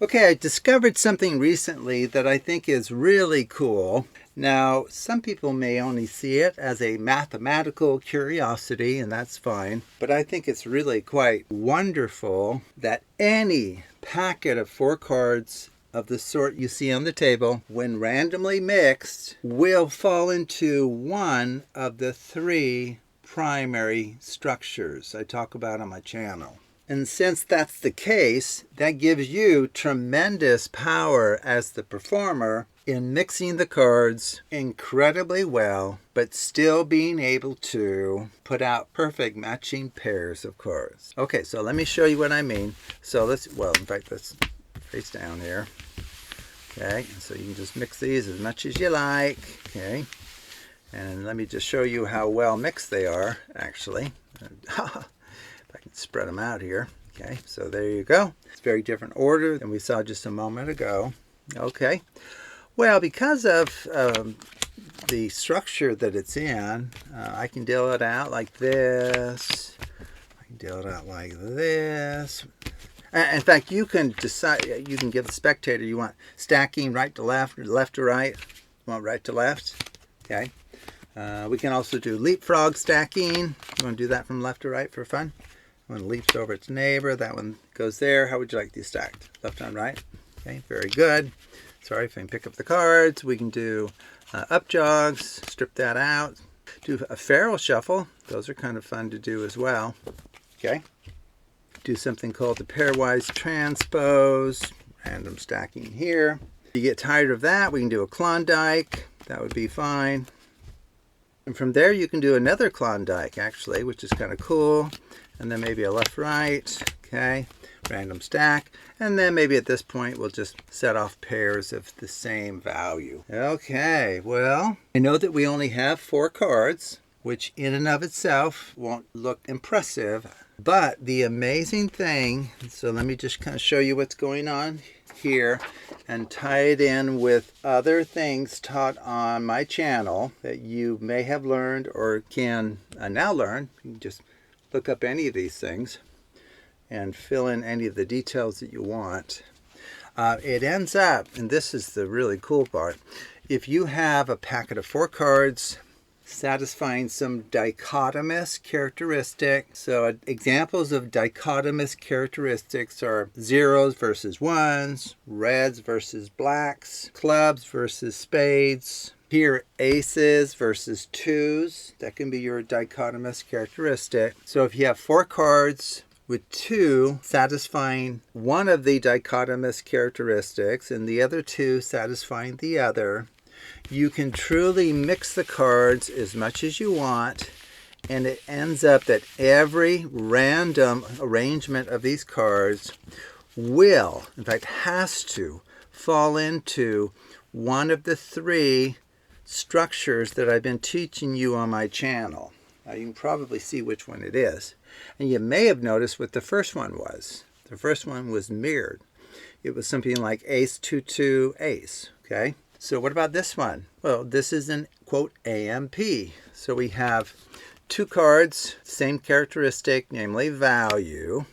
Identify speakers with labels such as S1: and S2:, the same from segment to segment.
S1: Okay, I discovered something recently that I think is really cool. Now, some people may only see it as a mathematical curiosity, and that's fine, but I think it's really quite wonderful that any packet of 4 cards of the sort you see on the table, when randomly mixed, will fall into one of the 3 primary structures I talk about on my channel. And since that's the case, that gives you tremendous power as the performer in mixing the cards incredibly well, but still being able to put out perfect matching pairs of cards. Okay, so let me show you what I mean. So let's face down here. Okay, so you can just mix these as much as you like. Okay, and let me just show you how well mixed they are, actually. I can spread them out here. Okay, so there you go. It's a very different order than we saw just a moment ago. Okay, well, because of the structure that it's in, I can deal it out like this. I can deal it out like this. In fact, you can decide, you can give the spectator, you want stacking right to left, or left to right, you want right to left. Okay, we can also do leapfrog stacking. You want to do that from left to right for fun? One leaps over its neighbor. That one goes there. How would you like these stacked? Left on right? Okay, very good. Sorry, if I can pick up the cards. We can do up jogs, strip that out. Do a feral shuffle. Those are kind of fun to do as well. Okay. Do something called the pairwise transpose. Random stacking here. If you get tired of that, we can do a Klondike. That would be fine. And from there, you can do another Klondike, actually, which is kind of cool. And then maybe a left-right, okay, random stack. And then maybe at this point, we'll just set off pairs of the same value. Okay, well, I know that we only have 4 cards, which in and of itself won't look impressive. But the amazing thing, so let me just kind of show you what's going on here and tie it in with other things taught on my channel that you may have learned or can now learn. You can just look up any of these things and fill in any of the details that you want. It ends up, and this is the really cool part, if you have a packet of 4 cards satisfying some dichotomous characteristic. So examples of dichotomous characteristics are zeros versus ones, reds versus blacks, clubs versus spades. Here, aces versus twos. That can be your dichotomous characteristic. So if you have 4 cards with 2 satisfying one of the dichotomous characteristics and the other 2 satisfying the other, you can truly mix the cards as much as you want, and it ends up that every random arrangement of these cards will, in fact has to, fall into one of the 3 structures that I've been teaching you on my channel. Now you can probably see which one it is. And you may have noticed what the first one was. The first one was mirrored. It was something like ace, 2-2, ace, okay? So what about this one? Well, this is an, quote, AMP. So we have 2 cards, same characteristic, namely value,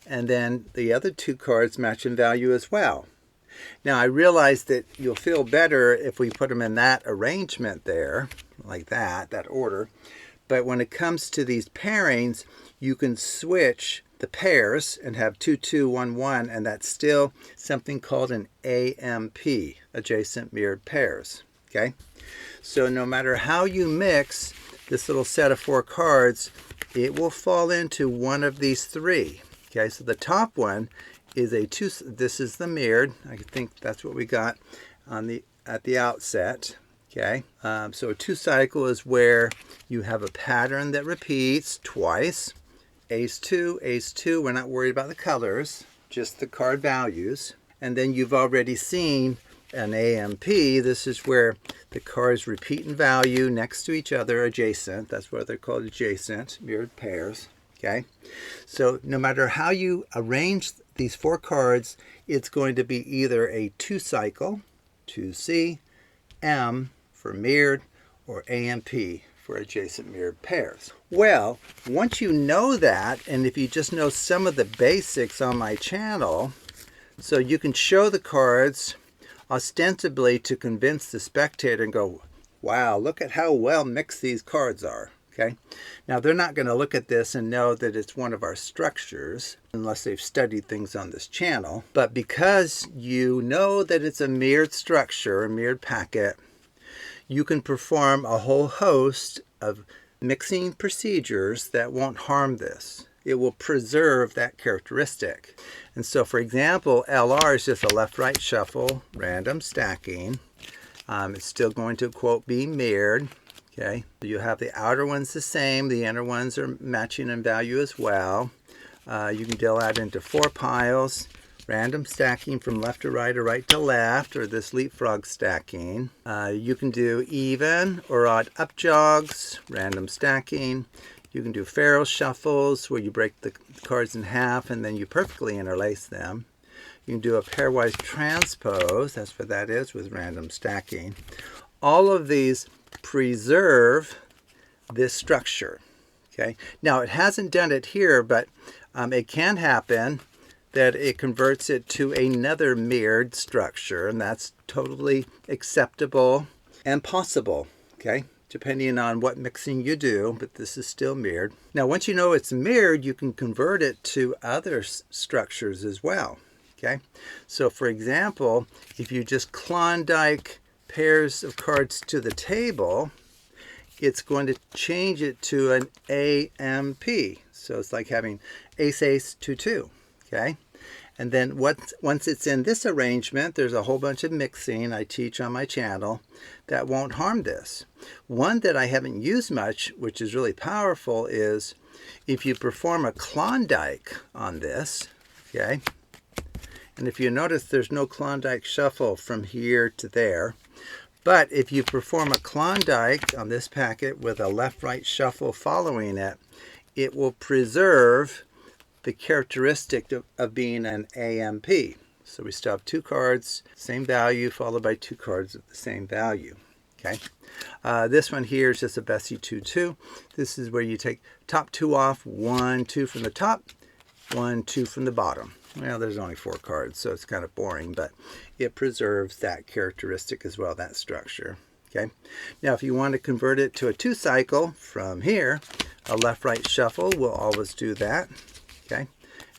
S1: and then the other 2 cards match in value as well. Now I realize that you'll feel better if we put them in that arrangement there, like that order. But when it comes to these pairings, you can switch the pairs and have 2-2, 1-1, and that's still something called an AMP, adjacent mirrored pairs. Okay? So no matter how you mix this little set of 4 cards, it will fall into one of these 3. Okay, so the top one is a 2, this is the mirrored. I think that's what we got on at the outset. Okay, so a 2 cycle is where you have a pattern that repeats twice. Ace 2, ace 2, we're not worried about the colors, just the card values. And then you've already seen an AMP. This is where the cards repeat in value next to each other, adjacent. That's why they're called adjacent, mirrored pairs. Okay, so no matter how you arrange these 4 cards, it's going to be either a 2 cycle, 2C, M for mirrored, or AMP for adjacent mirrored pairs. Well, once you know that, and if you just know some of the basics on my channel, So you can show the cards ostensibly to convince the spectator and go, wow, look at how well mixed these cards are. Okay. Now they're not going to look at this and know that it's one of our structures unless they've studied things on this channel. But because you know that it's a mirrored structure, a mirrored packet, you can perform a whole host of mixing procedures that won't harm this. It will preserve that characteristic. And so, for example, LR is just a left-right shuffle, random stacking. It's still going to, quote, be mirrored. Okay, you have the outer ones the same, the inner ones are matching in value as well. You can deal that into 4 piles, random stacking from left to right or right to left, or this leapfrog stacking. You can do even or odd up jogs, random stacking. You can do Pharaoh shuffles where you break the cards in half and then you perfectly interlace them. You can do a pairwise transpose, that's what that is with random stacking. All of these preserve this structure. Okay. Now it hasn't done it here, but it can happen that it converts it to another mirrored structure, and that's totally acceptable and possible. Okay, depending on what mixing you do, but this is still mirrored. Now once you know it's mirrored, you can convert it to other structures as well. Okay, so for example, if you just Klondike pairs of cards to the table, it's going to change it to an AMP. So it's like having ace, ace, 2, 2. Okay, and then once it's in this arrangement, there's a whole bunch of mixing I teach on my channel that won't harm this. One that I haven't used much, which is really powerful, is if you perform a Klondike on this. Okay, and if you notice, there's no Klondike shuffle from here to there. But if you perform a Klondike on this packet with a left-right shuffle following it, it will preserve the characteristic of being an AMP. So we still have 2 cards, same value, followed by 2 cards of the same value. Okay. This one here is just a Bessey 2, 2. This is where you take top 2 off, 1, 2 from the top, 1, 2 from the bottom. Well, there's only 4 cards, so it's kind of boring, but it preserves that characteristic as well, that structure. Okay. Now, if you want to convert it to a 2 cycle from here, a left-right shuffle will always do that. Okay.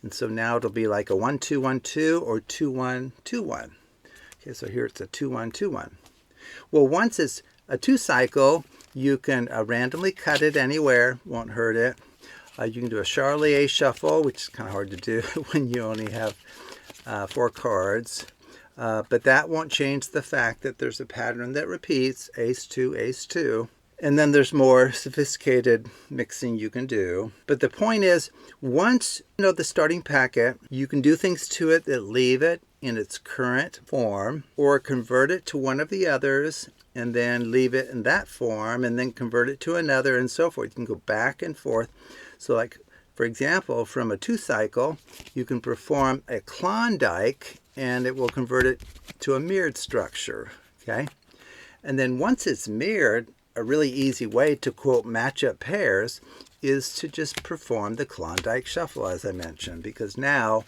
S1: And so now it'll be like a 1, 2, 1, 2 or 2, 1, 2, 1. Okay, so here it's a 2, 1, 2, 1. Well, once it's a 2 cycle, you can randomly cut it anywhere, won't hurt it. You can do a Charlier shuffle, which is kind of hard to do when you only have 4 cards. But that won't change the fact that there's a pattern that repeats, ace 2, ace 2. And then there's more sophisticated mixing you can do. But the point is, once you know the starting packet, you can do things to it that leave it in its current form, or convert it to one of the others, and then leave it in that form, and then convert it to another, and so forth. You can go back and forth. So like, for example, from a 2 cycle, you can perform a Klondike, and it will convert it to a mirrored structure. Okay? And then once it's mirrored, a really easy way to, quote, match up pairs is to just perform the Klondike shuffle, as I mentioned, because now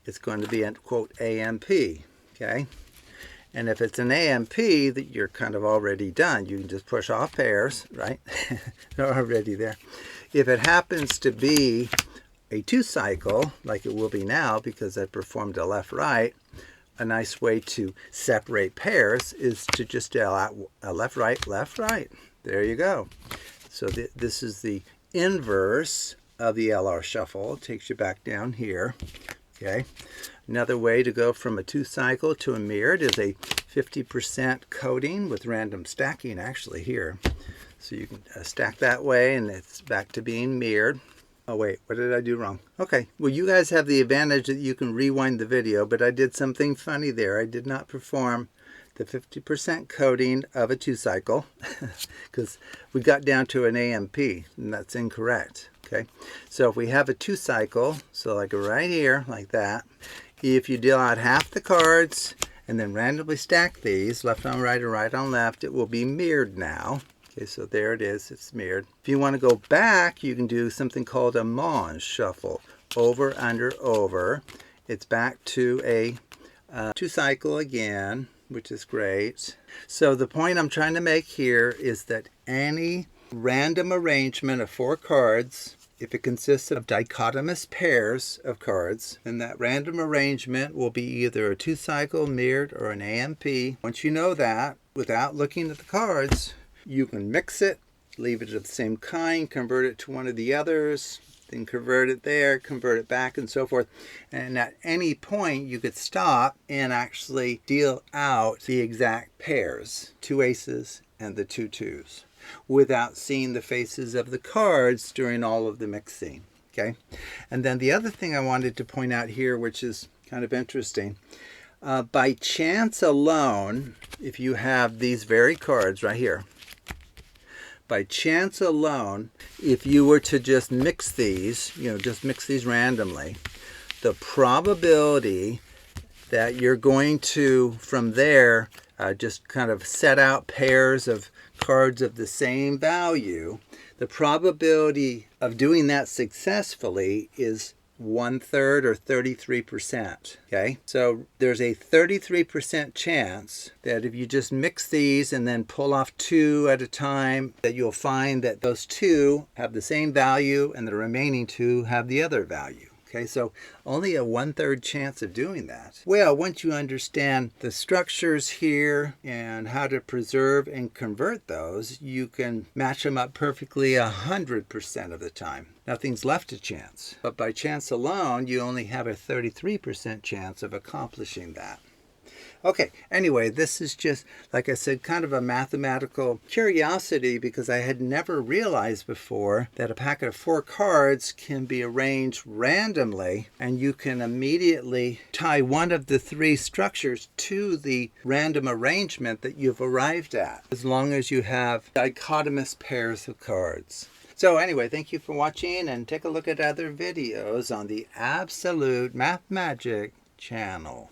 S1: it's going to be an, quote, AMP. Okay? And if it's an AMP, that you're kind of already done. You can just push off pairs, right? They're already there. If it happens to be a 2 cycle, like it will be now because I performed a left-right, a nice way to separate pairs is to just deal out a left-right, left-right. There you go. So this is the inverse of the LR shuffle. It takes you back down here. Okay. Another way to go from a 2 cycle to a mirrored is a 50% coating with random stacking actually here. So you can stack that way and it's back to being mirrored. Oh wait, what did I do wrong? Okay, well you guys have the advantage that you can rewind the video, but I did something funny there. I did not perform the 50% coating of a 2 cycle because we got down to an AMP and that's incorrect. Okay, so if we have a 2 cycle, so like right here, like that, if you deal out half the cards and then randomly stack these, left on right or right on left, it will be mirrored now. Okay, so there it is, it's mirrored. If you want to go back, you can do something called a mange shuffle. Over, under, over. It's back to a 2-cycle again, which is great. So the point I'm trying to make here is that any random arrangement of 4 cards, if it consists of dichotomous pairs of cards, then that random arrangement will be either a 2-cycle, mirrored, or an AMP. Once you know that, without looking at the cards, you can mix it, leave it of the same kind, convert it to one of the others, then convert it there, convert it back, and so forth. And at any point, you could stop and actually deal out the exact pairs, 2 aces and the 2 twos, without seeing the faces of the cards during all of the mixing. Okay? And then the other thing I wanted to point out here, which is kind of interesting, by chance alone, if you have these very cards right here, by chance alone, if you were to just mix these, just mix these randomly, the probability that you're going to, from there, just kind of set out pairs of cards of the same value, the probability of doing that successfully is 1/3 or 33%. Okay, so there's a 33% chance that if you just mix these and then pull off 2 at a time, that you'll find that those 2 have the same value and the remaining 2 have the other value. Okay, so only a 1/3 chance of doing that. Well, once you understand the structures here and how to preserve and convert those, you can match them up perfectly 100% of the time. Nothing's left to chance. But by chance alone, you only have a 33% chance of accomplishing that. Okay, anyway, this is just, like I said, kind of a mathematical curiosity because I had never realized before that a packet of 4 cards can be arranged randomly and you can immediately tie one of the 3 structures to the random arrangement that you've arrived at, as long as you have dichotomous pairs of cards. So anyway, thank you for watching, and take a look at other videos on the Absolute Math Magic channel.